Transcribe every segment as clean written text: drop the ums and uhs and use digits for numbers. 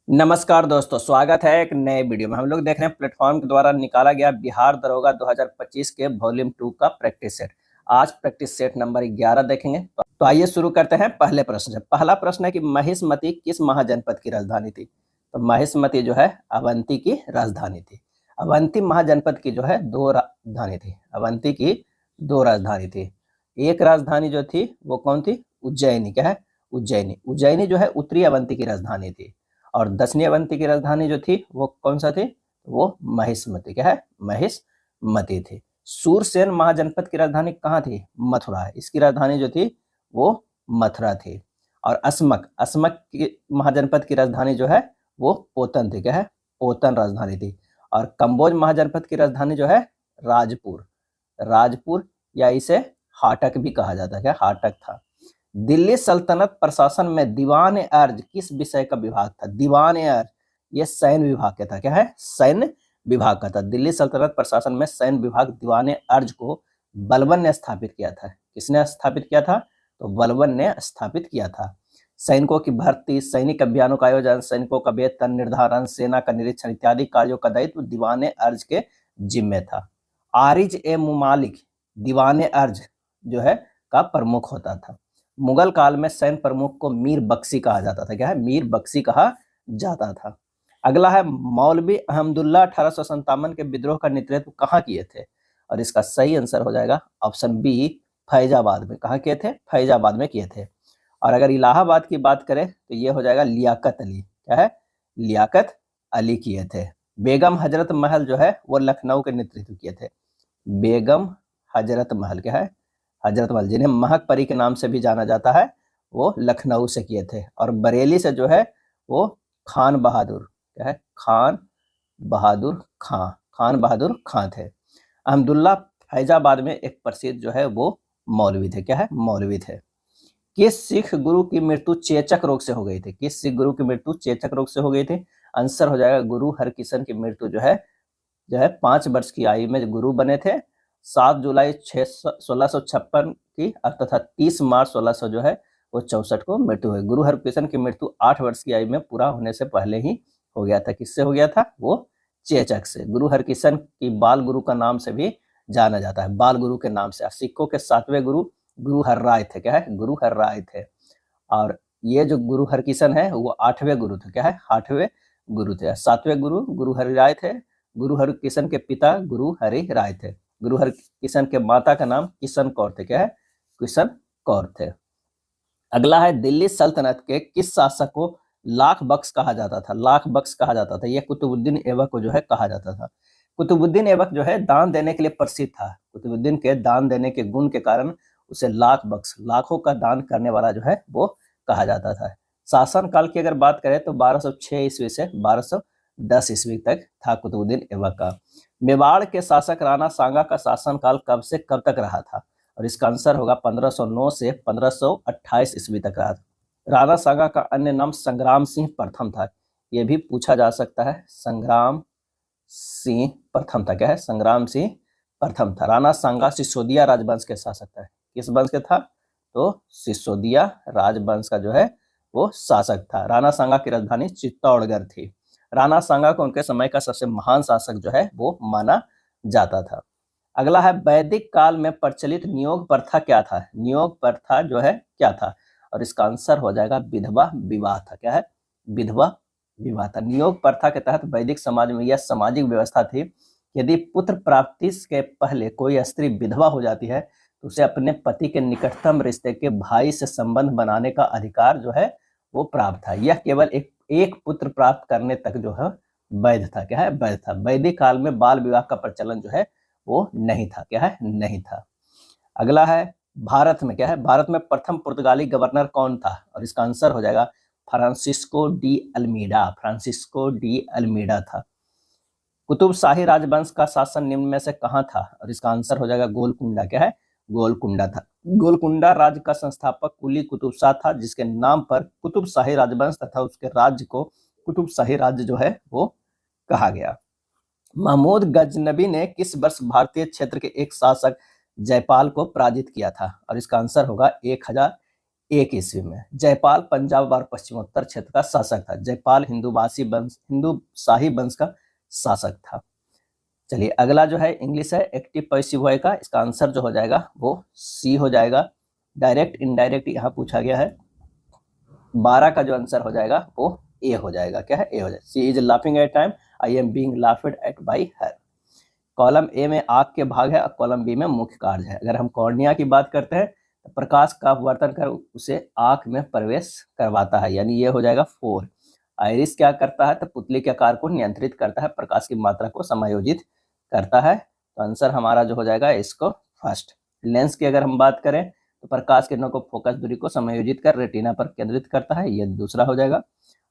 नमस्कार दोस्तों, स्वागत है एक नए वीडियो में। हम लोग देख रहे हैं प्लेटफॉर्म के द्वारा निकाला गया बिहार दरोगा 2025 के वॉल्यूम 2 का प्रैक्टिस सेट। आज प्रैक्टिस सेट नंबर 11 देखेंगे। तो आइए शुरू करते हैं पहले प्रश्न से। पहला प्रश्न है कि महिष्मती किस महाजनपद की राजधानी थी? तो महिष्मती जो है अवंती की राजधानी थी। अवंती महाजनपद की जो है दो राजधानी थी। अवंती की दो राजधानी थी। एक राजधानी जो थी वो कौन थी? उज्जैनी। क्या है? उज्जैनी। उज्जैनी जो है उत्तरी अवंती की राजधानी थी। और दक्षिणी अवंती की राजधानी जो थी वो कौन सा थी? वो महिष्मती। क्या है? महिष्मती थी। सूरसेन महाजनपद की राजधानी कहाँ थी? मथुरा। इसकी राजधानी जो थी वो मथुरा थी। और अस्मक अस्मक की महाजनपद की राजधानी जो है वो पोतन थी। क्या है? पोतन राजधानी थी। और कंबोज महाजनपद की राजधानी जो है राजपुर। राजपुर या इसे हाटक भी कहा जाता है। क्या? हाटक था। दिल्ली सल्तनत प्रशासन में दीवान अर्ज किस विषय का विभाग था? दीवान अर्ज ये सैन्य विभाग का था। क्या है? सैन्य विभाग का था। दिल्ली सल्तनत प्रशासन में सैन्य विभाग दीवान अर्ज को बलबन ने स्थापित किया था। किसने स्थापित किया था? तो बलबन ने स्थापित किया था। सैनिकों की भर्ती, सैनिक अभियानों का आयोजन, सैनिकों का वेतन निर्धारण, सेना का निरीक्षण इत्यादि कार्यों का दायित्व दीवान अर्ज के जिम्मे था। आरिज ए मुमालिक दीवान अर्ज जो है का प्रमुख होता था। मुगल काल में सैन्य प्रमुख को मीर बख्शी कहा जाता था। क्या है? मीर बख्शी कहा जाता था। अगला है मौलवी अहमदुल्ला 1857 के विद्रोह का नेतृत्व कहाँ किए थे? और इसका सही आंसर हो जाएगा ऑप्शन बी, फैजाबाद में। कहाँ किए थे? फैजाबाद में किए थे। और अगर इलाहाबाद की बात करें तो ये हो जाएगा लियाकत अली। क्या है? लियाकत अली किए थे। बेगम हजरत महल जो है वो लखनऊ के नेतृत्व किए थे। बेगम हजरत महल। क्या है? हजरत महल, जिन्हें महक परी के नाम से भी जाना जाता है, वो लखनऊ से किए थे। और बरेली से जो है वो खान बहादुर। क्या है? खान बहादुर खां। खान बहादुर खां थे। अहमदुल्ला फैजाबाद में एक प्रसिद्ध जो है वो मौलवी थे। क्या है? मौलवी थे। किस सिख गुरु की मृत्यु चेचक रोग से हो गई थी? किस सिख गुरु की मृत्यु चेचक रोग से हो गई थी? आंसर हो जाएगा गुरु हरकिशन की मृत्यु जो है 5 वर्ष की आयु में गुरु बने थे। 7 जुलाई 1656 की तथा 30 मार्च 1600 जो है वो 64 को मृत्यु हुई। गुरु हरकृष्ण की मृत्यु 8 वर्ष की आयु में पूरा होने से पहले ही हो गया था। किससे हो गया था? वो चेचक से। गुरु हरकृष्ण की बाल गुरु का नाम से भी जाना जाता है, बाल गुरु के नाम से। सिखों के 7वें गुरु गुरु हरराय थे। क्या है? गुरु हरराय थे। और ये जो गुरु हरकिशन है वो 8वें गुरु थे। क्या है? 8वें गुरु थे। 7वें गुरु गुरु हरिराय थे। गुरु हरकिशन के पिता गुरु हरि राय थे। गुरु हरकिशन के माता का नाम किशन कौर थे। क्या है? किशन कौर थे। अगला है दिल्ली सल्तनत के किस शासक को लाख बख्श कहा जाता था? लाख बख्श कहा जाता था। यह कुतुबुद्दीन ऐबक को जो है कहा जाता था। कुतुबुद्दीन ऐबक जो है दान देने के लिए प्रसिद्ध था। कुतुबुद्दीन के दान देने के गुण के कारण उसे लाख बख्श, लाखों का दान करने वाला जो है वो कहा जाता था। शासन काल की अगर बात करें तो 1206 ईस्वी से 1210 ईस्वी तक था कुतुबुद्दीन ऐबक का। मेवाड़ के शासक राणा सांगा का शासनकाल कब से कब तक रहा था? और इसका आंसर होगा 1509 से 1528 ईस्वी तक रहा था। राणा सांगा का अन्य नाम संग्राम सिंह प्रथम था। यह भी पूछा जा सकता है। संग्राम सिंह प्रथम था। क्या है? संग्राम सिंह प्रथम था। राणा सांगा सिसोदिया राजवंश के शासक था। किस वंश के था? तो सिसोदिया राजवंश का जो है वो शासक था। राणा सांगा की राजधानी चित्तौड़गढ़ थी। राणा सांगा को उनके समय का सबसे महान शासक जो है वो माना जाता था। अगला है वैदिक काल में प्रचलित नियोग प्रथा क्या था? नियोग प्रथा जो है क्या था? और इसका आंसर हो जाएगा विधवा विवाह था। क्या है? विधवा विवाह था। नियोग प्रथा के तहत वैदिक समाज में यह सामाजिक व्यवस्था थी, यदि पुत्र प्राप्ति के पहले कोई स्त्री विधवा हो जाती है तो उसे अपने पति के निकटतम रिश्ते के भाई से संबंध बनाने का अधिकार जो है वो प्राप्त था। यह केवल एक पुत्र प्राप्त करने तक जो है वैध था। क्या है? वैध था। वैदिक काल में बाल विवाह का प्रचलन जो है वो नहीं था। क्या है? नहीं था। अगला है भारत में। क्या है? भारत में प्रथम पुर्तगाली गवर्नर कौन था? और इसका आंसर हो जाएगा Francisco de Almeida. Francisco de Almeida था। कुतुब शाही राजवंश का शासन निम्न में से कहाँ था? और इसका आंसर हो जाएगा गोलकुंडा। क्या है? गोलकुंडा था। गोलकुंडा राज्य का संस्थापक कुली कुतुब शाह था, जिसके नाम पर कुतुब शाही राजवंश तथा उसके राज्य को कुतुब शाही राज्य जो है वो कहा गया। महमूद गजनबी ने किस वर्ष भारतीय क्षेत्र के एक शासक जयपाल को पराजित किया था? और इसका आंसर होगा 1 ईस्वी में। जयपाल पंजाब और पश्चिमोत्तर क्षेत्र का शासक था। जयपाल हिंदू शाही वंश का शासक था। चलिए अगला जो है इंग्लिश है, एक्टिव पैसिव वॉइस का। इसका आंसर जो हो जाएगा वो सी हो जाएगा। डायरेक्ट इनडायरेक्ट यहाँ पूछा गया है। 12 का जो आंसर हो जाएगा वो ए हो जाएगा। क्या है? ए हो जाएगा। She is laughing at time, I am being laughed at by her. Column A में आंख के भाग है और कॉलम बी में मुख्य कार्य है। अगर हम कॉर्निया की बात करते हैं तो प्रकाश का अपवर्तन कर उसे आंख में प्रवेश करवाता है, यानी ये हो जाएगा 4। आइरिस क्या करता है? तो पुतली के आकार को नियंत्रित करता है, प्रकाश की मात्रा को समायोजित करता है। तो आंसर हमारा जो हो जाएगा इसको फर्स्ट। लेंस की अगर हम बात करें तो प्रकाश किरणों को फोकस दूरी को समायोजित कर रेटिना पर केंद्रित करता है, ये दूसरा हो जाएगा।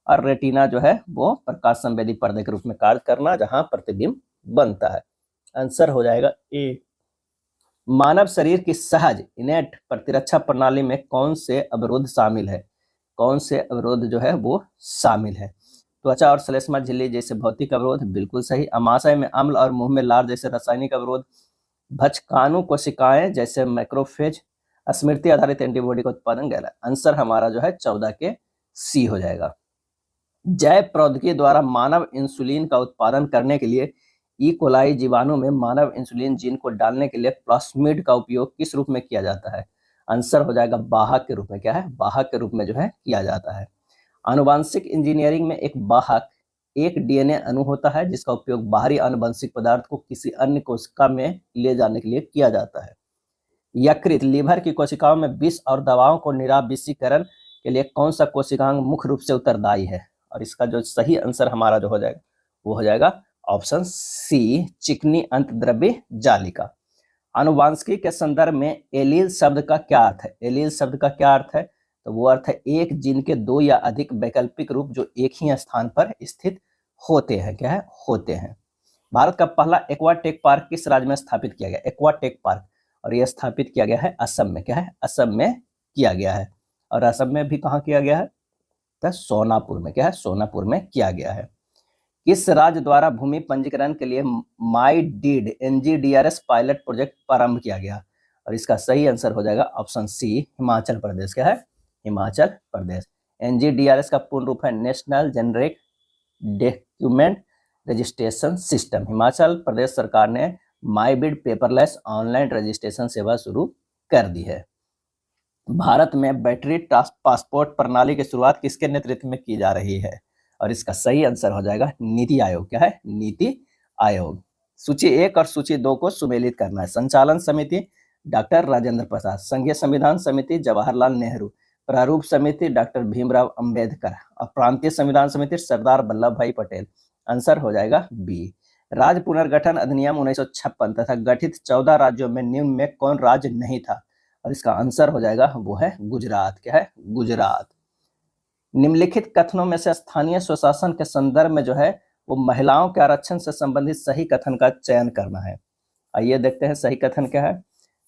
और रेटिना जो है वो प्रकाश संवेदी पर्दे के रूप में कार्य करना, जहां प्रतिबिंब बनता है। आंसर हो जाएगा ए। मानव शरीर की सहज इनेट प्रतिरक्षा प्रणाली में कौन से अवरोध शामिल है? कौन से अवरोध जो है वो शामिल है? त्वचा और श्लेष्मा झिल्ली जैसे भौतिक अवरोध, बिल्कुल सही। अमाशय में अम्ल और मुंह में लार जैसे रासायनिक अवरोध। भक्षकाणु कोशिकाएं जैसे मैक्रोफेज। स्मृति आधारित एंटीबॉडी का उत्पादन गैर। आंसर हमारा जो है 14 के सी हो जाएगा। जैव प्रौद्योगिकी द्वारा मानव इंसुलिन का उत्पादन करने के लिए ई कोलाई जीवाणु में मानव इंसुलिन जीन को डालने के लिए प्लास्मिड का उपयोग किस रूप में किया जाता है? आंसर हो जाएगा वाहक के रूप में। क्या है? वाहक के रूप में जो है किया जाता है। आनुवांशिक इंजीनियरिंग में एक वाहक एक डीएनए अणु होता है जिसका उपयोग बाहरी आनुवंशिक पदार्थ को किसी अन्य कोशिका में ले जाने के लिए किया जाता है। यकृत लीवर की कोशिकाओं में विष और दवाओं को निराविषीकरण के लिए कौन सा कोशिकांग मुख्य रूप से उत्तरदायी है? और इसका जो सही आंसर हमारा जो हो जाएगा वो हो जाएगा ऑप्शन सी, चिकनी अंतद्रव्य जालिका। आनुवांशिकी के संदर्भ में एलील शब्द का क्या अर्थ है? एलील शब्द का क्या अर्थ है? तो वो अर्थ है एक जीन के 2 या अधिक वैकल्पिक रूप जो एक ही स्थान पर स्थित होते हैं। क्या है? होते हैं। भारत का पहला एक्वाटेक पार्क किस राज्य में स्थापित किया गया? एक्वाटेक पार्क, और यह स्थापित किया गया है असम में। क्या है? असम में किया गया है। और असम में भी कहाँ किया गया है? तो सोनापुर में। क्या है? सोनापुर में किया गया है। किस राज्य द्वारा भूमि पंजीकरण के लिए माई डीड एनजीडीआरएस पायलट प्रोजेक्ट प्रारंभ किया गया? और इसका सही आंसर हो जाएगा ऑप्शन सी, हिमाचल प्रदेश। क्या है? हिमाचल प्रदेश। एनजीडीआरएस का पूर्ण रूप है national generic document registration system. Himachal Pradesh सरकार ने my bid paperless online registration सेवा शुरू कर दी है। भारत में बैटरी पासपोर्ट प्रणाली की शुरुआत किसके नेतृत्व में की जा रही है? और इसका सही आंसर हो जाएगा नीति आयोग। क्या है? नीति आयोग। सूची 1 और सूची 2 को सुमेलित करना है। संचालन समिति डॉक्टर राजेंद्र प्रसाद, संघीय संविधान समिति जवाहरलाल नेहरू, प्रारूप समिति डॉक्टर भीमराव अंबेडकर और प्रांतीय संविधान समिति सरदार वल्लभ भाई पटेल। आंसर हो जाएगा बी। राज्य पुनर्गठन अधिनियम 1956 तथा गठित 14 राज्यों में निम्न में कौन राज्य नहीं था? और इसका आंसर हो जाएगा वो है गुजरात। क्या है? गुजरात। निम्नलिखित कथनों में से स्थानीय स्वशासन के संदर्भ में जो है वो महिलाओं के आरक्षण से संबंधित सही कथन का चयन करना है। आइए देखते हैं सही कथन क्या है।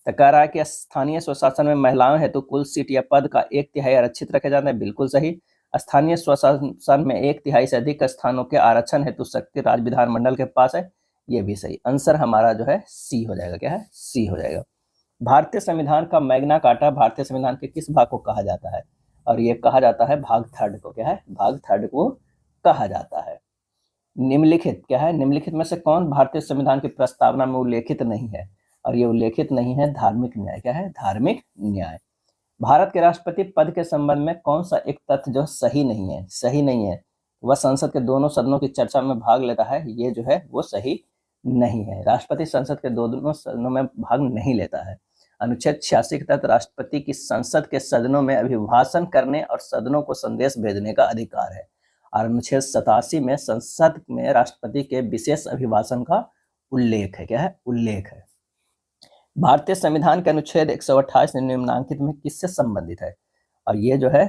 तो कह रहा है कि स्थानीय स्वशासन में महिलाओं हेतु कुल सीट या पद का 1/3 आरक्षित रखे जाते हैं। बिल्कुल सही। स्थानीय स्वशासन में 1/3 से अधिक स्थानों के आरक्षण हेतु शक्ति राज्य विधानमंडल के पास है। ये भी सही। आंसर हमारा जो है सी हो जाएगा। क्या है? सी हो जाएगा। भारतीय संविधान का मैग्ना कार्टा भारतीय संविधान के किस भाग को कहा जाता है? और ये कहा जाता है भाग 3 को। क्या है? भाग 3 को कहा जाता है। निम्नलिखित क्या है? निम्नलिखित में से कौन भारतीय संविधान की प्रस्तावना में उल्लेखित नहीं है? और ये उल्लेखित नहीं है धार्मिक न्याय। क्या है? धार्मिक न्याय। भारत के राष्ट्रपति पद के संबंध में कौन सा एक तथ्य जो सही नहीं है? सही नहीं है। वह संसद के दोनों सदनों की चर्चा में भाग लेता है, ये जो है वो सही नहीं है। राष्ट्रपति संसद के दोनों सदनों में भाग नहीं लेता है। अनुच्छेद 86 के तहत राष्ट्रपति की संसद के सदनों में अभिभाषण करने और सदनों को संदेश भेजने का अधिकार है। और अनुच्छेद 87 में संसद में राष्ट्रपति के विशेष अभिभाषण का उल्लेख है। क्या है? उल्लेख है। भारतीय संविधान के अनुच्छेद 128 निम्नांकित में किससे संबंधित है? और ये जो है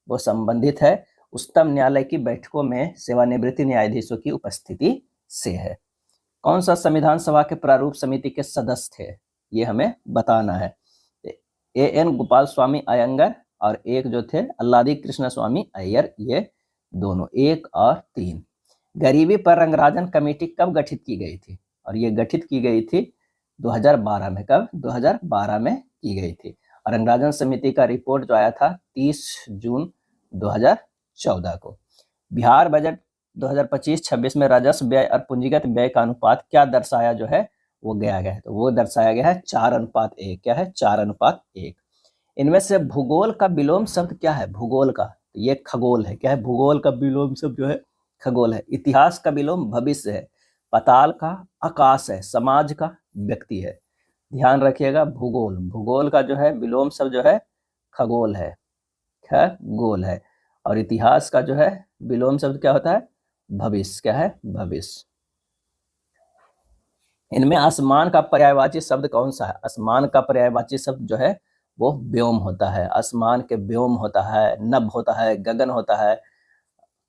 वो संबंधित है उच्चतम न्यायालय की बैठकों में सेवानिवृत्त न्यायाधीशों की उपस्थिति से है। कौन सा संविधान सभा के प्रारूप समिति के सदस्य थे? ये हमें बताना है। एएन गोपाल स्वामी अयंगर और एक जो थे अल्लादी कृष्ण स्वामी अय्यर, ये दोनों 1 और 3। गरीबी पर रंगराजन कमेटी कब गठित की गई थी? और ये गठित की गई थी 2012 में। कब? 2012 में की गई थी। रंगराजन समिति का रिपोर्ट जो आया था 30 जून 2014 को। बिहार बजट 2025-26 में राजस्व व्यय और पूंजीगत व्यय का अनुपात क्या दर्शाया जो है वो गया है, तो वो दर्शाया गया है 4:1। क्या है? 4:1। इनमें से भूगोल का विलोम शब्द क्या है? भूगोल का, तो ये खगोल है। क्या है? भूगोल का विलोम शब्द जो है खगोल है। इतिहास का विलोम भविष्य है। पाताल का आकाश है। समाज का व्यक्ति है। ध्यान रखिएगा, भूगोल का जो है विलोम शब्द जो है खगोल है, खगोल है। और इतिहास का जो है विलोम शब्द क्या होता है? भविष्य। क्या है? भविष्य। इनमें आसमान का पर्यायवाची शब्द कौन सा है? आसमान का पर्यायवाची शब्द जो है वो व्योम होता है। आसमान के व्योम होता है, नभ होता है, गगन होता है,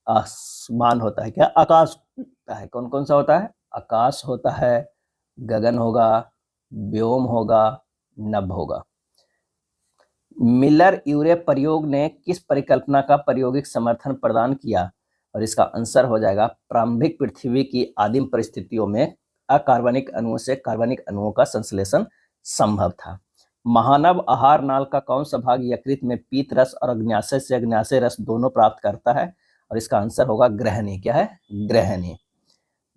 आसमान होता है। क्या? आकाश होता है। कौन कौन सा होता है? आकाश होता है, गगन होगा, व्योम होगा, नभ होगा। मिलर यूरे प्रयोग ने किस परिकल्पना का प्रायोगिक समर्थन प्रदान किया? और इसका आंसर हो जाएगा प्रारंभिक पृथ्वी की आदिम परिस्थितियों में अकार्बनिक अणुओं से कार्बनिक अणुओं का संश्लेषण संभव था। महानव आहार नाल का कौन सा भाग यकृत में पीत रस और अग्न्याशय से अग्न्याशय रस दोनों प्राप्त करता है? और इसका आंसर होगा ग्रहणी। क्या है? ग्रहणी।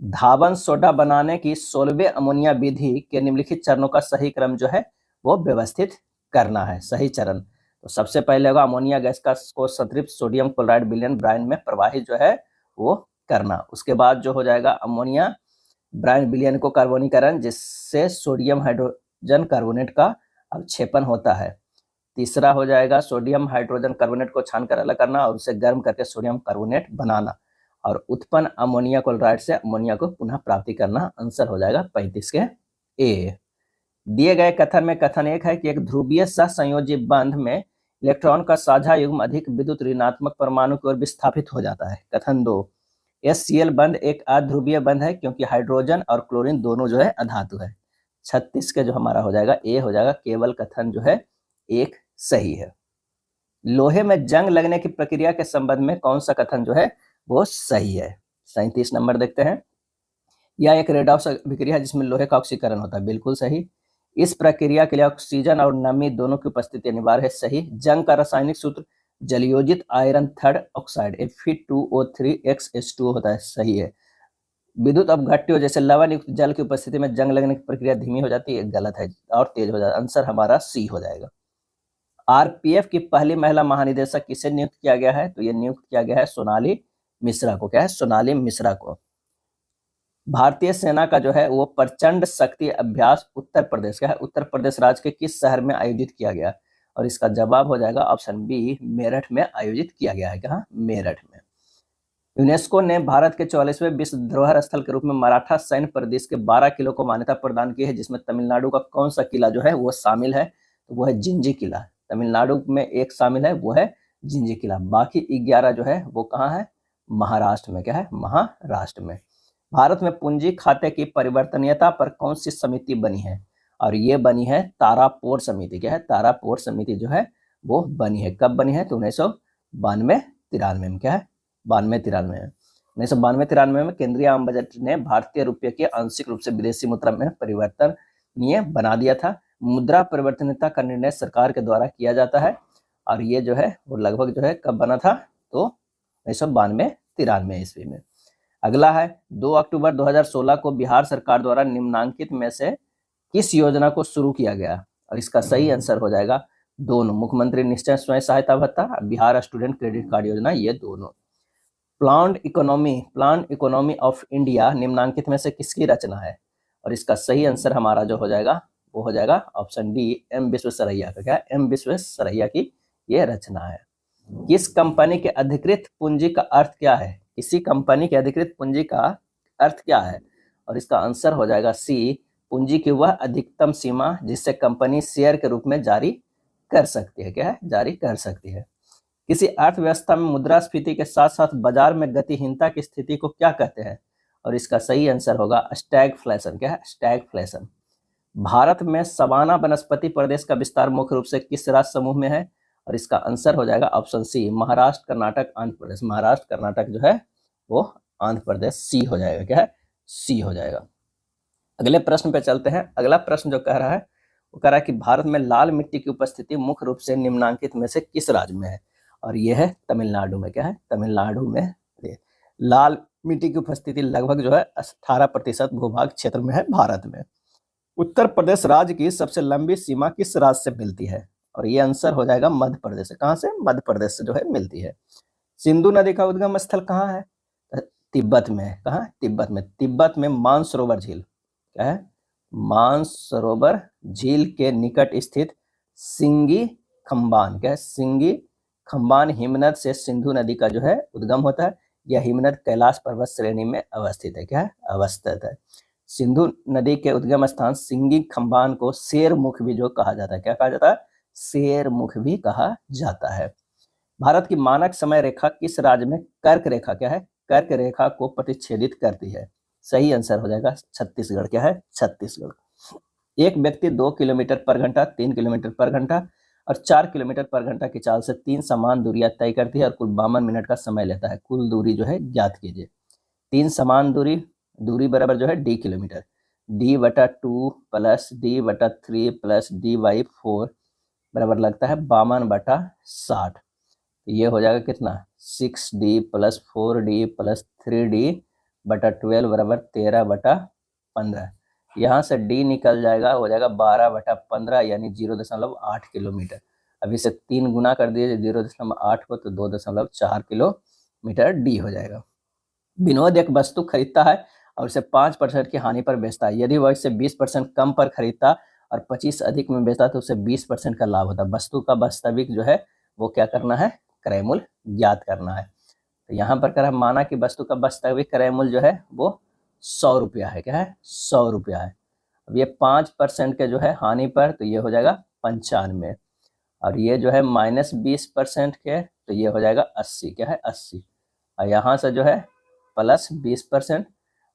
धावन सोडा बनाने की 16वें अमोनिया विधि के निम्नलिखित चरणों का सही क्रम जो है वो व्यवस्थित करना है। सही चरण, तो सबसे पहले होगा अमोनिया गैस का को संतृप्त सोडियम क्लोराइड विलयन ब्रायन में प्रवाहित जो है वो करना। उसके बाद जो हो जाएगा अमोनिया ब्रायन विलयन को कार्बोनीकरण, जिससे सोडियम हाइड्रोजन कार्बोनेट का अवक्षेपण होता है। तीसरा हो जाएगा सोडियम हाइड्रोजन कार्बोनेट को छानकर अलग करना और उसे गर्म करके सोडियम कार्बोनेट बनाना और उत्पन्न अमोनिया क्लोराइड से अमोनिया को पुनः प्राप्ति करना। आंसर हो जाएगा 35 के ए। दिए गए कथन में कथन एक है कि एक ध्रुवीय सहसंयोजी बंध में इलेक्ट्रॉन का साझा युग्म अधिक विद्युत ऋणात्मक परमाणु की ओर विस्थापित हो जाता है। कथन 2, HCl बंध एक अध्रुवीय बंध है क्योंकि हाइड्रोजन और क्लोरीन दोनों जो है अधातु है। 36 के जो हमारा हो जाएगा ए हो जाएगा। केवल कथन जो है एक सही है। लोहे में जंग लगने की प्रक्रिया के संबंध में कौन सा कथन जो है वो सही है? 37 नंबर देखते हैं। यह एक रेडॉक्स अभिक्रिया है जिसमें लोहे का ऑक्सीकरण होता है। बिल्कुल सही। इस प्रक्रिया के लिए ऑक्सीजन और नमी दोनों की उपस्थिति अनिवार्य है। सही। जंग का रासायनिक सूत्र जलयोजित आयरन थर्ड ऑक्साइड Fe2O3XH2O होता है। सही है। विद्युत अपघट्यों जैसे लवण युक्त जल की उपस्थिति में जंग लगने की प्रक्रिया धीमी हो जाती है। गलत है और तेज हो जाता है। आंसर हमारा सी हो जाएगा। आरपीएफ की पहली महिला महानिदेशक किसे नियुक्त किया गया है? तो ये नियुक्त किया गया है सोनाली मिश्रा को। क्या है? सोनाली मिश्रा को। भारतीय सेना का जो है वो प्रचंड शक्ति अभ्यास उत्तर प्रदेश का है, उत्तर प्रदेश राज्य के किस शहर में आयोजित किया गया? और इसका जवाब हो जाएगा ऑप्शन बी, मेरठ में आयोजित किया गया है। कहाँ? मेरठ में। यूनेस्को ने भारत के 44वें विश्व धरोहर स्थल के रूप में मराठा सैन्य प्रदेश के 12 किलो को मान्यता प्रदान की है, जिसमें तमिलनाडु का कौन सा किला जो है वो शामिल है? तो वो है जिंजी किला। तमिलनाडु में एक शामिल है, वो है जिंजी किला। बाकी 11 जो है वो कहाँ है? महाराष्ट्र में। क्या है? महाराष्ट्र में। भारत में पूंजी खाते की परिवर्तनीयता पर कौन सी समिति बनी है? और ये बनी है तारापोर समिति। क्या है? तारापोर समिति जो है वो बनी है। कब बनी है? तो 1992-93 में। क्या है? 92-93 में। 1992-93 में केंद्रीय आम बजट ने भारतीय रुपये के आंशिक रूप से विदेशी मुद्रा में परिवर्तनीय बना दिया था। मुद्रा परिवर्तनीयता का निर्णय सरकार के द्वारा किया जाता है और ये जो है वो लगभग जो है कब बना था? तो 1992-93 ईस्वी में। अगला है 2 अक्टूबर 2016 को बिहार सरकार द्वारा निम्नांकित में से किस योजना को शुरू किया गया? और इसका सही आंसर हो जाएगा दोनों, मुख्यमंत्री निश्चय स्वयं सहायता भत्ता, बिहार स्टूडेंट क्रेडिट कार्ड योजना, ये दोनों। प्लान्ड इकोनॉमी ऑफ इंडिया निम्नांकित में से किसकी रचना है? और इसका सही आंसर हमारा जो हो जाएगा वो हो जाएगा ऑप्शन डी, एम विश्वेश्वरैया का। क्या? एम विश्वेश्वरैया की ये रचना है। किस कंपनी के अधिकृत पूंजी का अर्थ क्या है? किसी कंपनी के अधिकृत पूंजी का अर्थ क्या है? और इसका आंसर हो जाएगा सी, पूंजी की वह अधिकतम सीमा जिससे कंपनी शेयर के रूप में जारी कर सकती है। क्या है? जारी कर सकती है। किसी अर्थव्यवस्था में मुद्रास्फीति के साथ साथ बाजार में गतिहीनता की स्थिति को क्या कहते हैं? और इसका सही आंसर होगा स्टैगफ्लेशन। क्या है? स्टैगफ्लेशन। भारत में सवाना वनस्पति प्रदेश का विस्तार मुख्य रूप से किस राज्य समूह में है? और इसका आंसर हो जाएगा ऑप्शन सी, महाराष्ट्र, कर्नाटक, आंध्र प्रदेश। महाराष्ट्र, कर्नाटक जो है वो आंध्र प्रदेश। सी हो जाएगा। क्या है? सी हो जाएगा। अगले प्रश्न पे चलते हैं। अगला प्रश्न जो कह रहा है वो कह रहा है कि भारत में लाल मिट्टी की उपस्थिति मुख्य रूप से निम्नांकित में से किस राज्य में है, और यह है तमिलनाडु में। क्या है? तमिलनाडु में लाल मिट्टी की उपस्थिति लगभग जो है 18% भूभाग क्षेत्र में है भारत में। उत्तर प्रदेश राज्य की सबसे लंबी सीमा किस राज्य से मिलती है, और ये आंसर हो जाएगा मध्य प्रदेश से। कहाँ से? मध्य प्रदेश से जो है मिलती है। सिंधु नदी का उद्गम स्थल कहाँ है? तिब्बत में है। कहाँ? तिब्बत में। तिब्बत में मानसरोवर झील, क्या है? मानसरोवर झील के निकट स्थित सिंगी खम्बान, क्या है? सिंगी खम्बान हिमनद से सिंधु नदी का जो है उद्गम होता है। यह हिमनद कैलाश पर्वत श्रेणी में अवस्थित है। क्या है? अवस्थित है। सिंधु नदी के उद्गम स्थान सिंगी खम्बान को शेरमुख भी जो कहा जाता है। क्या कहा जाता है? शेरमुख भी कहा जाता है। भारत की मानक समय रेखा किस राज्य में कर्क रेखा, क्या है? कर्क रेखा को प्रतिच्छेदित करती है। सही आंसर हो जाएगा छत्तीसगढ़। क्या है? छत्तीसगढ़। एक व्यक्ति 2 किलोमीटर पर घंटा, 3 किलोमीटर पर घंटा और 4 किलोमीटर पर घंटा की चाल से 3 समान दूरियां तय करती है और कुल 52 मिनट का समय लेता है। कुल दूरी जो है ज्ञात कीजिए। 3 समान दूरी बराबर जो है d kilometre, d/2 plus d/3 plus d/4 बराबर लगता है 52/60। ये हो जाएगा कितना? 6d plus 4d plus 3d/12 बराबर 13/15। यहाँ से d निकल जाएगा, हो जाएगा 12/15 यानी 0.8 किलोमीटर। अब इसे 3 गुना कर दिए 0.8 को, तो 2.4 किलोमीटर d हो जाएगा। विनोद एक वस्तु खरीदता है और उसे 5% की हानि पर बेचता है। यदि वह इसे 20% कम पर खरीदता और 25 अधिक में बेचता तो उसे 20% का लाभ होता। वस्तु का वास्तविक जो है वो क्या करना है? क्रय मूल्य ज्ञात करना है। तो यहाँ पर कह रहा माना कि वस्तु का वास्तविक क्रय मूल्य जो है वो 100 रुपया है। क्या है? 100 रुपया है। अब ये 5% के जो है हानि पर, तो ये हो जाएगा 95, और ये जो है -20% के, तो ये हो जाएगा 80। क्या है? 80। और यहाँ से जो है प्लस 20%,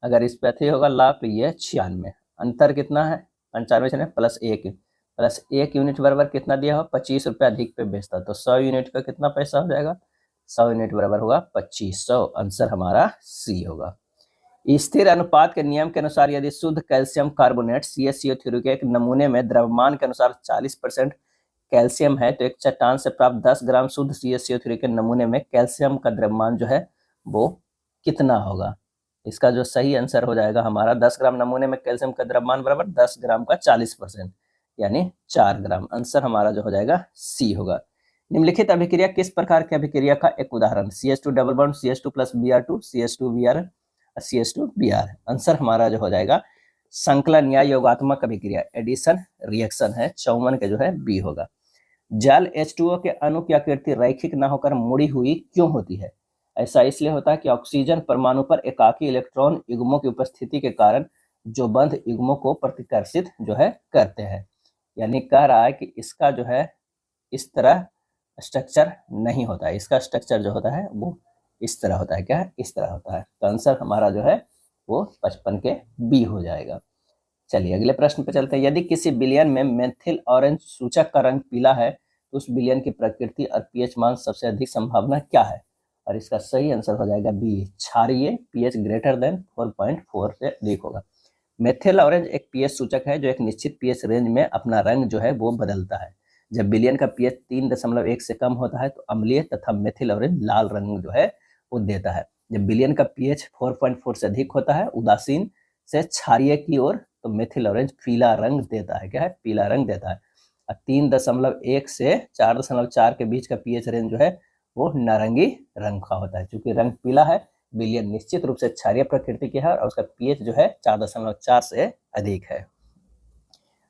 अगर इस पे अथी होगा लाभ, तो ये 96। अंतर कितना है? 95 से प्लस 1 यूनिट बराबर कितना दिया हो? 25 रुपया अधिक पे बेचता, तो 100 यूनिट का कितना पैसा हो जाएगा? 100 यूनिट बराबर होगा 2500। आंसर हमारा सी होगा। स्थिर अनुपात के नियम के अनुसार यदि शुद्ध कैल्शियम कार्बोनेट CaCO3 के एक नमूने में द्रव्यमान के अनुसार 40% कैल्शियम है, तो एक चट्टान से प्राप्त 10 ग्राम शुद्ध CaCO3 के नमूने में कैल्शियम का द्रव्यमान जो है वो कितना होगा? इसका जो सही आंसर हो जाएगा हमारा 10 ग्राम नमूने में कैल्शियम का द्रव्यमान बराबर 10 ग्राम का 40% यानी 4 ग्राम। आंसर हमारा जो हो जाएगा सी होगा। निम्नलिखित अभिक्रिया किस प्रकार की अभिक्रिया का एक उदाहरण? CH2 double bond CH2 plus Br2 CH2Br CH2Br। Answer हमारा जो हो जाएगा संकलन या योगात्मक अभिक्रिया एडिशन रिएक्शन है। 54 के जो है बी होगा। जल H2O के अणु की आकृति रैखिक न होकर मुड़ी हुई क्यों होती है? ऐसा इसलिए होता है कि ऑक्सीजन परमाणु पर एकाकी इलेक्ट्रॉन युग्मों की उपस्थिति के कारण जो बंध युग्मों को प्रतिकर्षित जो है करते हैं। यानी कह रहा है कि इसका जो है इस तरह स्ट्रक्चर नहीं होता है, इसका स्ट्रक्चर जो होता है वो इस तरह होता है। क्या है? इस तरह होता है। तो आंसर हमारा जो है वो 55 के बी हो जाएगा। चलिए अगले प्रश्न पे चलते हैं। यदि किसी विलयन में मेथिल ऑरेंज सूचक का रंग पीला है तो उस विलयन की प्रकृति और पीएच मान सबसे अधिक संभावना क्या है? और इसका सही आंसर हो जाएगा बी, क्षारीय, पीएच ग्रेटर देन 4.4 से अधिक होगा। मेथिल ऑरेंज एक पीएच सूचक है जो एक निश्चित पीएच रेंज में अपना रंग जो है वो बदलता है। जब विलयन का पीएच 3.1 से कम होता है तो अम्लीय तथा मेथिल ऑरेंज लाल रंग जो है वो देता है। जब विलयन का पीएच 4.4 से अधिक होता है उदासीन से क्षारीय की ओर, तो मेथिल ऑरेंज पीला रंग देता है। क्या है? पीला रंग देता है। 3.1 से 4.4 के बीच का पीएच रेंज जो है वो नारंगी रंग का होता है। चूंकि रंग पीला है, विलयन निश्चित रूप से क्षारीय प्रकृति की है और उसका पीएच जो है 4.4 से अधिक है।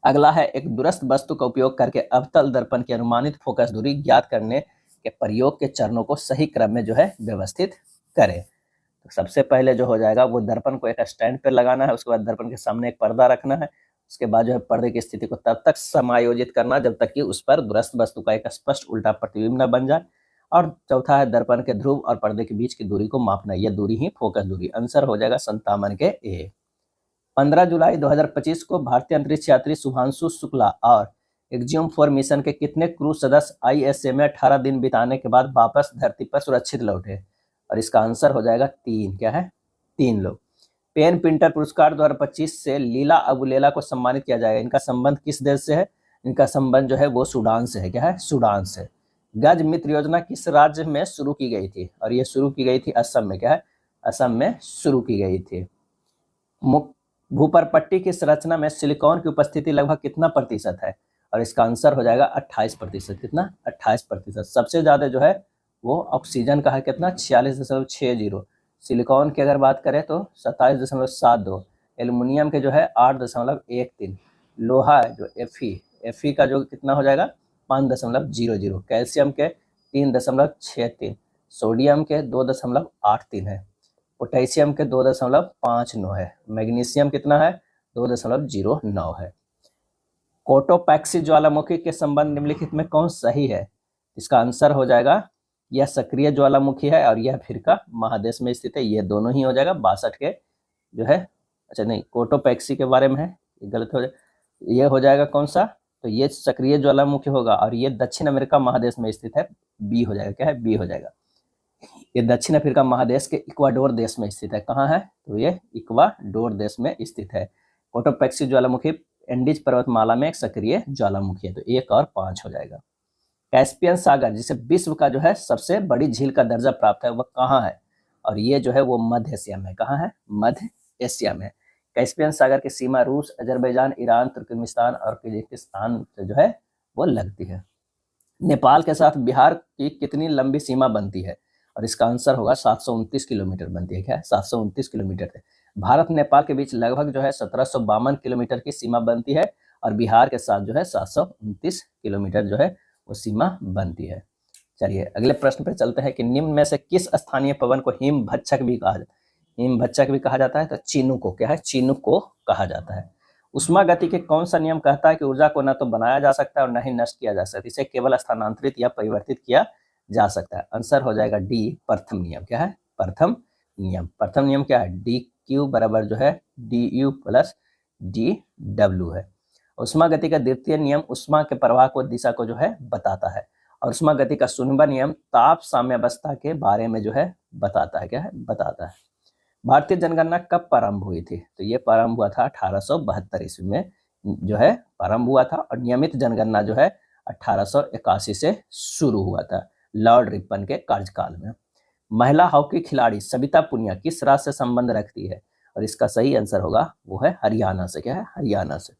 अगला है एक दूरस्थ वस्तु का उपयोग करके अवतल दर्पण की अनुमानित फोकस दूरी ज्ञात करने के प्रयोग के चरणों को सही क्रम में जो है व्यवस्थित करें। तो सबसे पहले जो हो जाएगा वो दर्पण को एक स्टैंड पर लगाना है, उसके बाद दर्पण के सामने एक पर्दा रखना है, उसके बाद जो है पर्दे की स्थिति को तब तक समायोजित करना जब तक कि उस पर दूरस्थ वस्तु का एक स्पष्ट उल्टा प्रतिबिंब न बन जाए। और चौथा है दर्पण के ध्रुव और पर्दे के बीच की दूरी को मापना, यह दूरी ही फोकस दूरी। आंसर हो जाएगा 57 के ए। 15 जुलाई 2025 को भारतीय अंतरिक्ष यात्री शुभांशु शुक्ला और एक्जियम 4 मिशन के कितने क्रू सदस्य ISA में 18 दिन बिताने के बाद वापस धरती पर सुरक्षित लौटे? और इसका आंसर हो जाएगा 3। क्या है? 3 लोग। पेन पिंटर पुरस्कार 2025 से लीला अबुलेला को सम्मानित किया जाएगा। इनका संबंध किस देश से है? इनका संबंध जो है वो सूडान से है। क्या है? सूडान से। गज मित्र योजना किस राज्य में शुरू की गई थी? और ये शुरू की गई थी असम में। क्या है? असम में शुरू की गई थी। भूपरपट्टी की संरचना में सिलिकॉन की उपस्थिति लगभग कितना प्रतिशत है? और इसका आंसर हो जाएगा 28%। कितना? 28%। सबसे ज्यादा जो है वो ऑक्सीजन का है। कितना? 46.60। सिलिकॉन की अगर बात करें तो 27.72। एल्युमिनियम के जो है 8.13। लोहा जो एफी का जो कितना हो जाएगा? 5.00। कैल्शियम के 3.63। सोडियम के 2.83 है। पोटेशियम के 2.59 है। मैग्नीशियम कितना है? 2.09 है। कोटोपैक्सी ज्वालामुखी के संबंध निम्नलिखित में कौन सही है? इसका आंसर हो जाएगा यह सक्रिय ज्वालामुखी है और यह अफ्रीका महादेश में स्थित है। ये दोनों ही हो जाएगा। 62 के जो है, अच्छा नहीं, कोटोपैक्सी के बारे में है, ये गलत हो जाएगा। ये हो जाएगा कौन सा? तो ये सक्रिय ज्वालामुखी होगा और ये दक्षिण अमेरिका महादेश में स्थित है। बी हो जाएगा। क्या है? बी हो जाएगा। ये दक्षिण अफ्रीका महादेश के इक्वाडोर देश में स्थित है। कहाँ है? तो ये इक्वाडोर देश में स्थित है। कोटोपैक्सी ज्वालामुखी एंडीज पर्वतमाला में एक सक्रिय ज्वालामुखी है। तो 1 और 5 हो जाएगा। कैस्पियन सागर जिसे विश्व का जो है सबसे बड़ी झील का दर्जा प्राप्त है, वह कहाँ है? और ये जो है वो मध्य एशिया में। कहाँ है? मध्य एशिया में। कैस्पियन सागर की सीमा रूस, अजरबैजान, ईरान, तुर्कमेनिस्तान और किर्गिस्तान से जो है वो लगती है। नेपाल के साथ बिहार की कितनी लंबी सीमा बनती है? और इसका आंसर होगा 729 किलोमीटर बनती है। क्या है? 729 किलोमीटर है। भारत नेपाल के बीच लगभग जो है 1752 किलोमीटर की सीमा बनती है और बिहार के साथ जो है 729 किलोमीटर जो है वो सीमा बनती है। चलिए अगले प्रश्न पे चलते हैं कि निम्न में से किस स्थानीय पवन को हिमभक्षक भी कहा जाता है? हिमभक्षक भी कहा जाता है। तो चीनू को। क्या है? चीनू को कहा जाता है। उष्मा गति के कौन सा नियम कहता है कि ऊर्जा को न तो बनाया जा सकता है और न ही नष्ट किया जा सकता है? इसे केवल स्थानांतरित या परिवर्तित किया जा सकता है। आंसर हो जाएगा डी, प्रथम नियम। क्या है? प्रथम नियम। प्रथम नियम क्या है? डी क्यू बराबर जो है D you plus D W है। उष्मा गति का द्वितीय नियम उष्मा के प्रवाह को दिशा को जो है बताता है और उष्मा गति का 0वां नियम ताप साम्यावस्था के बारे में जो है बताता है। क्या है? बताता है। भारतीय जनगणना कब प्रारंभ हुई थी? तो ये प्रारंभ हुआ था 1872 ईस्वी में जो है प्रारंभ हुआ था और नियमित जनगणना जो है 1881 से शुरू हुआ था लॉर्ड रिपन के कार्यकाल में। महिला हॉकी खिलाड़ी सविता पुनिया किस राज्य से संबंध रखती है? और इसका सही आंसर होगा वो है हरियाणा से। क्या है? हरियाणा से।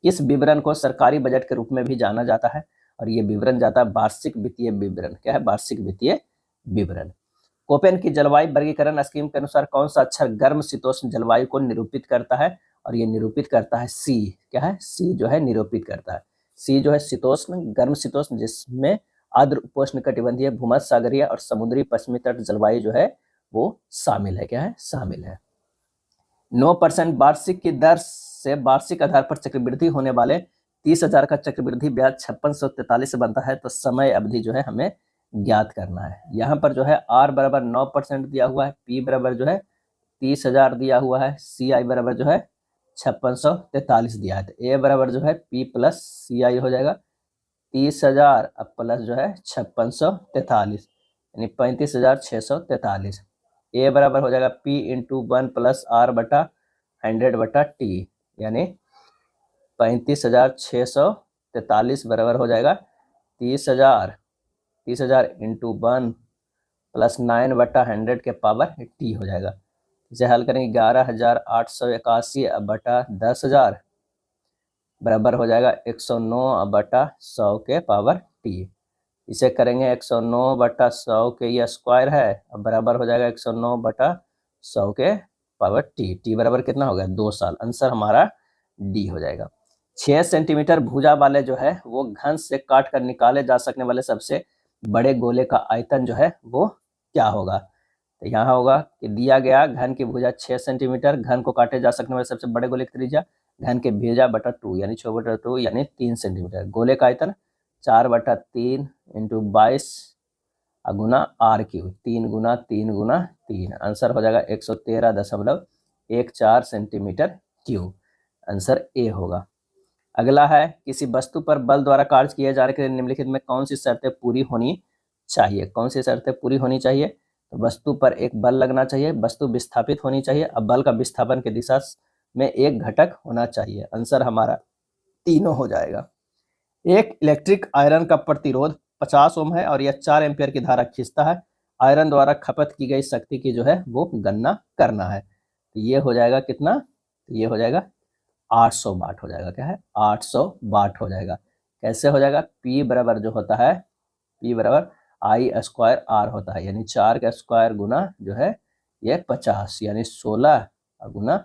इस विवरण को सरकारी बजट के रूप में भी जाना जाता है और ये विवरण जाता है वार्षिक वित्तीय विवरण। क्या है? वार्षिक वित्तीय विवरण। कोपेन की जलवायु वर्गीकरण स्कीम के अनुसार कौन सा अक्षर गर्म शीतोष्ण जलवायु को निरूपित करता है? और ये निरूपित करता है सी। क्या है? सी जो है निरूपित करता है। सी जो है शीतोष्ण, गर्म शीतोष्ण, जिसमें आर्द्र उपोष्ण कटिबंधीय, भूमध्य सागरीय और समुद्री पश्चिमी तट जलवायु जो है वो शामिल है। क्या है? शामिल है। 9% वार्षिक की दर से वार्षिक आधार पर चक्रवृद्धि होने वाले 30,000 का चक्रवृद्धि ब्याज 5643 से बनता है। तो समय अवधि जो है हमें ज्ञात करना है। यहाँ पर जो है आर बराबर 9% दिया हुआ है, पी बराबर जो है 30,000 दिया हुआ है, सी आई बराबर जो है 5643 दिया है। तो ए बराबर जो है पी प्लस सी आई हो जाएगा 30,000 अब प्लस जो है 5643 यानी 35,643। ए बराबर हो जाएगा पी इंटू 1 प्लस आर बटा 100 बटा टी यानी 35,643 बराबर हो जाएगा 30,000 इंटू 1 प्लस 9 बटा 100 के पावर टी हो जाएगा। इसे हल करेंगे 11,881 बटा 10,000 बराबर हो जाएगा 109 बटा 100 के पावर टी। इसे करेंगे 109 बटा 100 के ये स्क्वायर है, अब बराबर हो जाएगा 109 बटा 100 के पावर टी। टी बराबर कितना हो गया? 2 साल। आंसर हमारा डी हो जाएगा। 6 सेंटीमीटर भुजा वाले जो है वो घन से काट कर निकाले जा सकने वाले सबसे बड़े गोले का आयतन जो है वो क्या होगा? तो यहाँ होगा कि दिया गया घन की भुजा 6 सेंटीमीटर, घन को काटे जा सकने वाले सबसे बड़े गोले की त्रिज्या घन के भुजा बटा 2 यानी 6/2 यानी 3 सेंटीमीटर। गोले का आयतन 4/3 इंटू 22 गुना आर क्यूब 3 गुना 3 गुना 3। आंसर हो जाएगा 113.14 सेंटीमीटर क्यूब। आंसर ए होगा। अगला है किसी वस्तु पर बल द्वारा कार्य किए जाने के लिए निम्नलिखित में कौन सी शर्तें पूरी होनी चाहिए? कौन सी शर्तें पूरी होनी चाहिए? तो वस्तु पर एक बल लगना चाहिए, वस्तु विस्थापित होनी चाहिए, अब बल का विस्थापन की दिशा में एक घटक होना चाहिए। आंसर हमारा तीनों हो जाएगा। एक इलेक्ट्रिक आयरन का प्रतिरोध 50 ओम है और यह 4 एम्पियर की धारा खींचता है। आयरन द्वारा खपत की गई शक्ति की जो है वो गणना करना है। तो ये हो जाएगा कितना, तो ये हो जाएगा 800 वाट हो जाएगा। क्या है, 800 वाट हो जाएगा। कैसे हो जाएगा, P बराबर जो होता है, P बराबर आई स्क्वायर आर होता है, यानी 4 का स्क्वायर गुना जो है ये 50, यानी 16 गुना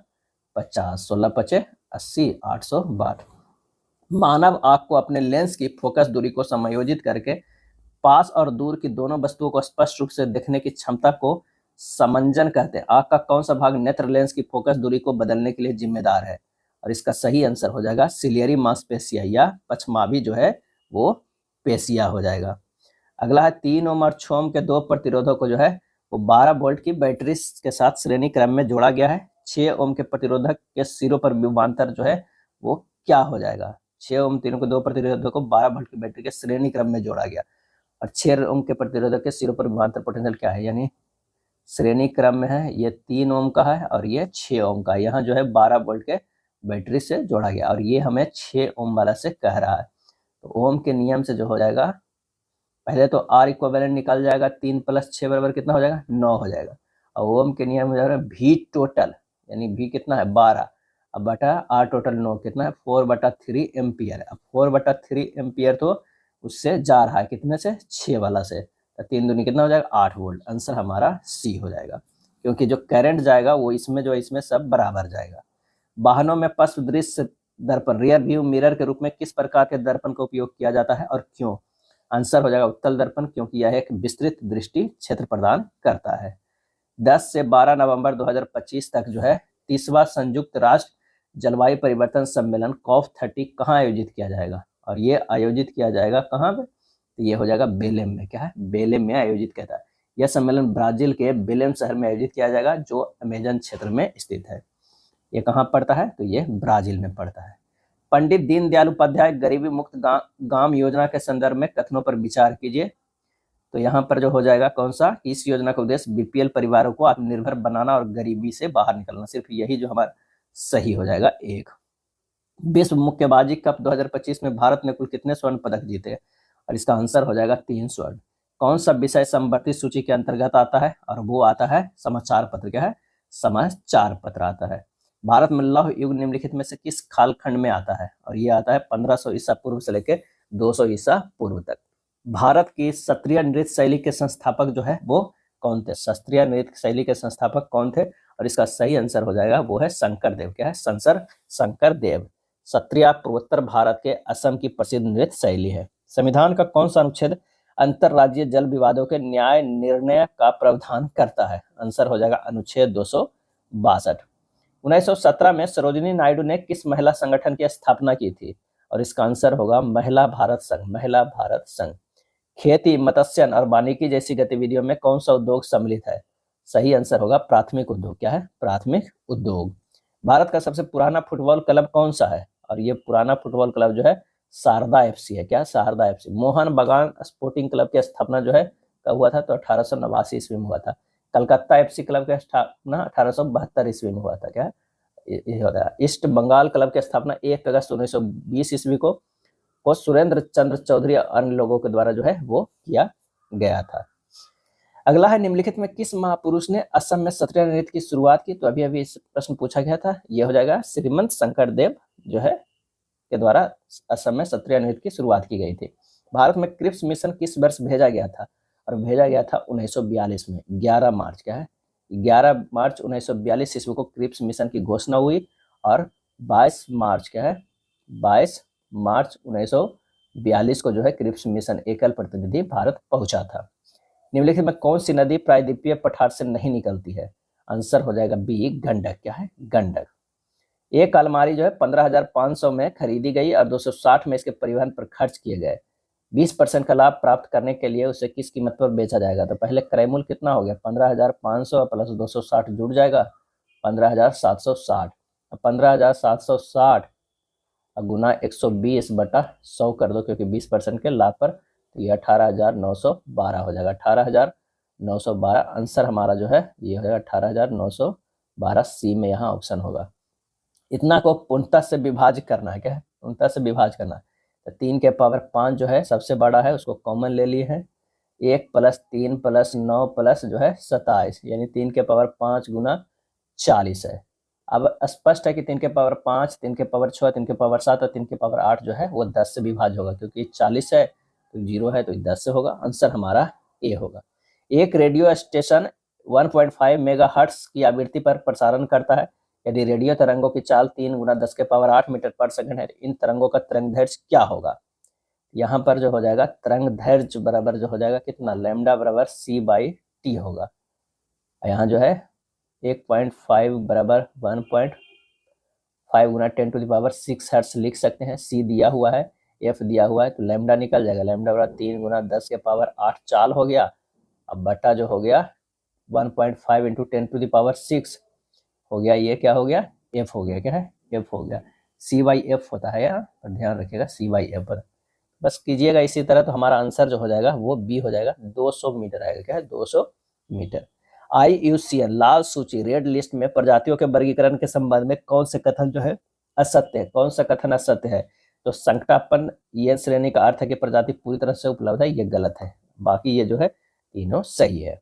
50, 16 पचे 80, 800 वाट। मानव आंख को अपने लेंस की फोकस दूरी को समायोजित करके पास और दूर की दोनों वस्तुओं को स्पष्ट रूप से देखने की क्षमता को समंजन कहते हैं। आंख का कौन सा भाग नेत्र लेंस की फोकस दूरी को बदलने के लिए जिम्मेदार है? और इसका सही आंसर हो जाएगा सिलियरी मांसपेशिया या पछमावी जो है वो पेशिया हो जाएगा। अगला है 3 ओम और 6 ओम के दो प्रतिरोधों को जो है वो 12 वोल्ट की बैटरी के साथ श्रेणी क्रम में जोड़ा गया है। 6 ओम के प्रतिरोधक के सिरों पर विभवांतर जो है वो क्या हो जाएगा? 6 ओम तीनों के दो प्रतिरोधक को 12 वोल्ट की बैटरी के श्रेणी क्रम में जोड़ा गया और 6 ओम के प्रतिरोधक के सिरों पर विभवांतर पोटेंशियल क्या है, यानी श्रेणी क्रम में है, ये 3 ओम का है और ये 6 ओम का। यहाँ जो है 12 वोल्ट के बैटरी से जोड़ा गया और ये हमें 6 ओम वाला से कह रहा है। तो ओम के नियम से जो हो जाएगा, पहले तो आर इक्विवेलेंट निकल जाएगा, 3 प्लस 6 बराबर कितना हो जाएगा, 9 हो जाएगा। और ओम के नियम हो जाएगा भी टोटल, यानी भी कितना है 12, अब बटा आर टोटल 9 कितना है 4/3 एम्पियर। अब 4/3 एम्पियर तो उससे जा रहा है कितने से, 6 वाला से, तो 3 दूनी कितना हो जाएगा 8 वोल्ट। आंसर हमारा सी हो जाएगा, क्योंकि जो करंट जाएगा वो इसमें जो इसमें सब बराबर जाएगा। वाहनों में पश्च दृश्य दर्पण रियर व्यू मिरर के रूप में किस प्रकार के दर्पण का उपयोग किया जाता है और क्यों? आंसर हो जाएगा उत्तल दर्पण, क्योंकि यह एक विस्तृत दृष्टि क्षेत्र प्रदान करता है। 10 से 12 नवंबर 2025 तक जो है 30वां संयुक्त राष्ट्र जलवायु परिवर्तन सम्मेलन COP30 कहाँ आयोजित किया जाएगा? और ये आयोजित किया जाएगा कहाँ पे? तो ये हो जाएगा बेलेम में। क्या है, बेलेम में आयोजित किया जाएगा। यह सम्मेलन ब्राजील के बेलेम शहर में आयोजित किया जाएगा जो अमेजन क्षेत्र में स्थित है। ये कहाँ पड़ता है? तो ये ब्राजील में पड़ता है। पंडित दीनदयाल उपाध्याय गरीबी मुक्त गांव योजना के संदर्भ में कथनों पर विचार कीजिए। तो यहाँ पर जो हो जाएगा कौन सा, इस योजना का उद्देश्य बीपीएल परिवारों को आत्मनिर्भर बनाना और गरीबी से बाहर निकलना, सिर्फ यही जो हमारा सही हो जाएगा एक। विश्व मुक्केबाजी कप 2025 में भारत ने कुल कितने स्वर्ण पदक जीते? और इसका आंसर हो जाएगा 3 स्वर्ण। कौन सा विषय समवर्ती सूची के अंतर्गत आता है? और वो आता है समाचार पत्र। क्या है, समाचार पत्र आता है। भारत में लौह युग निम्नलिखित में से किस कालखंड में आता है? और ये आता है 1500 ईसा पूर्व से लेकर 200 ईसा पूर्व तक। भारत की शास्त्रीय नृत्य शैली के संस्थापक जो है वो कौन थे? शास्त्रीय नृत्य शैली के संस्थापक कौन थे? और इसका सही आंसर हो जाएगा वो है शंकर देव। क्या है, शंकर देव। सत्रिया पूर्वोत्तर भारत के असम की प्रसिद्ध नृत्य शैली है। संविधान का कौन सा अनुच्छेद अंतरराज्यीय जल विवादों के न्याय निर्णय का प्रावधान करता है? आंसर हो जाएगा अनुच्छेद 262। 1917 में सरोजिनी नायडू ने किस महिला संगठन की स्थापना की थी? और इसका आंसर होगा महिला भारत संघ। महिला भारत संघ। खेती, मत्स्य और वानिकी जैसी गतिविधियों में कौन सा उद्योग सम्मिलित है? सही आंसर होगा प्राथमिक उद्योग। क्या है, प्राथमिक उद्योग। भारत का सबसे पुराना फुटबॉल क्लब कौन सा है? और ये पुराना फुटबॉल क्लब जो है शारदा एफसी है। क्या, शारदा एफसी। मोहन बागान स्पोर्टिंग क्लब की स्थापना जो है कब हुआ था? तो 1889 ईस्वी में हुआ था। कलकत्ता एफसी क्लब की स्थापना 1872 ईस्वी में हुआ था। क्या ये होता है। ईस्ट बंगाल क्लब की स्थापना 1 अगस्त 1920 ईस्वी को सुरेंद्र चंद्र चौधरी और अन्य लोगों के द्वारा जो है वो किया गया था। अगला है निम्नलिखित में किस महापुरुष ने असम में शास्त्रीय नृत्य की शुरुआत की? तो अभी अभी इस प्रश्न पूछा गया था। यह हो जाएगा श्रीमंत शंकर देव जो है के द्वारा असम में शास्त्रीय नृत्य की शुरुआत की गई थी। भारत में क्रिप्स मिशन किस वर्ष भेजा गया था? और भेजा गया था 1942 में 11 मार्च। क्या है, 11 मार्च 1942 ईस्वी को क्रिप्स मिशन की घोषणा हुई और 22 मार्च क्या है 22 मार्च 1942 को जो है क्रिप्स मिशन एकल प्रतिनिधि भारत पहुंचा था। निम्नलिखित में कौन सी नदी प्रायद्वीपीय पठार से नहीं निकलती है? आंसर हो जाएगा बी, गंडक। क्या है, गंडक। एक अलमारी जो है 15,500 में खरीदी गई और 260 में इसके परिवहन पर खर्च किए गए। 20% का लाभ प्राप्त करने के लिए उसे किस कीमत पर बेचा जाएगा? तो पहले क्रय मूल्य कितना हो गया 15,500 प्लस 260 जुड़ जाएगा 15,760। 15,760 गुना 120/100 कर दो, क्योंकि 20% के लाभ पर, तो ये 18,912 हो जाएगा। 18,912 आंसर हमारा जो है ये हो जाएगा 18,912। सी में यहाँ ऑप्शन होगा। इतना को पूर्णतः से विभाजित करना है। क्या है, पूर्णतः से विभाजित करना है। तो 3 के पावर 5 जो है सबसे बड़ा है, उसको कॉमन ले लिए हैं। 1 + 3 + 9 प्लस जो है 27, यानी 3 के पावर 5 गुना 40 है। अब स्पष्ट है कि 3 के पावर 5, 3 के पावर 6, 3 के पावर 7 और 3 के पावर 8 जो है वो 10 से विभाज्य होगा, क्योंकि 40 है तो 0 है तो 10 से होगा। आंसर हमारा ए होगा। एक रेडियो स्टेशन 1.5 मेगाहर्ट्ज की आवृत्ति पर प्रसारण करता है। यदि रेडियो तरंगों की चाल 3 × 10⁸ मीटर पर सेकंड है, इन तरंगों का तरंगदैर्घ्य क्या होगा? यहाँ पर जो हो जाएगा तरंगदैर्घ्य बराबर जो हो जाएगा कितना, लैम्डा बराबर c/t होगा। यहाँ जो है 1.5 बराबर 1.5 गुना 10⁻6 हर्ट्ज लिख सकते हैं। c दिया हुआ है, f दिया हुआ है, तो लैम्डा निकल जाएगा। लैम्डा बराबर 3 × 10⁸ चाल हो गया। अब बटा जो हो गया 1.5 × 10⁻6 हो गया, ये क्या हो गया, f हो गया। क्या है, f हो गया। c/f होता है यहाँ पर, ध्यान रखिएगा c/f पर बस कीजिएगा इसी तरह, तो हमारा आंसर जो हो जाएगा वो बी हो जाएगा, 200 मीटर आएगा। क्या है, 200 मीटर। IUCN लाल सूची रेड लिस्ट में प्रजातियों के वर्गीकरण के संबंध में कौन से कथन जो है असत्य है? कौन सा कथन असत्य है? तो संकटापन्न ये श्रेणी का अर्थ है कि प्रजाति पूरी तरह से उपलब्ध है, ये गलत है। बाकी ये जो है तीनों सही है।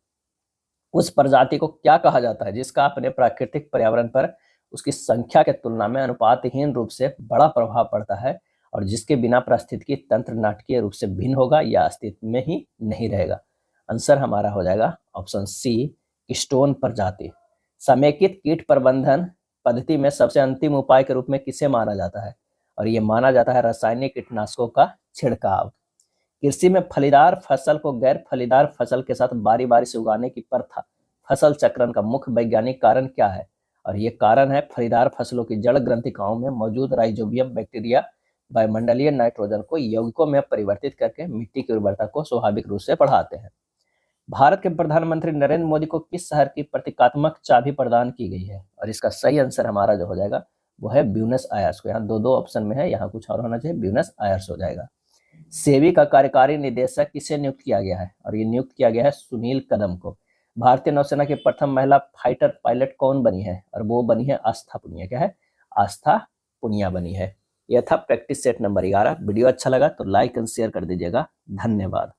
उस प्रजाति को क्या कहा जाता है जिसका अपने प्राकृतिक पर्यावरण पर उसकी संख्या के तुलना में अनुपातहीन रूप से बड़ा प्रभाव पड़ता है और जिसके बिना पारिस्थितिकी तंत्र नाटकीय रूप से भिन्न होगा या अस्तित्व में ही नहीं रहेगा? आंसर हमारा हो जाएगा ऑप्शन सी, स्टोन प्रजाति। समेकित कीट प्रबंधन पद्धति में सबसे अंतिम उपाय के रूप में किसे माना जाता है? और ये माना जाता है रासायनिक कीटनाशकों का छिड़काव। कृषि में फलीदार फसल को गैर फलीदार फसल के साथ बारी बारी से उगाने की प्रथा फसल चक्रण का मुख्य वैज्ञानिक कारण क्या है? और ये कारण है फलीदार फसलों की जड़ ग्रंथिकाओं में मौजूद राइजोबियम बैक्टीरिया वायुमंडलीय नाइट्रोजन को यौगिकों में परिवर्तित करके मिट्टी की उर्वरता को स्वाभाविक रूप से बढ़ाते हैं। भारत के प्रधानमंत्री नरेंद्र मोदी को किस शहर की प्रतीकात्मक चाबी प्रदान की गई है? और इसका सही आंसर हमारा जो हो जाएगा वो है ब्यूनस आयर्स को। यहाँ दो ऑप्शन में है, यहाँ कुछ और होना चाहिए, ब्यूनस आयर्स हो जाएगा। सेबी का कार्यकारी निदेशक किसे नियुक्त किया गया है? और ये नियुक्त किया गया है सुनील कदम को। भारतीय नौसेना की प्रथम महिला फाइटर पायलट कौन बनी है? और वो बनी है आस्था पुनिया। क्या है, आस्था पुनिया बनी है। यह था प्रैक्टिस सेट नंबर 11। वीडियो अच्छा लगा तो लाइक एंड शेयर कर दीजिएगा। धन्यवाद।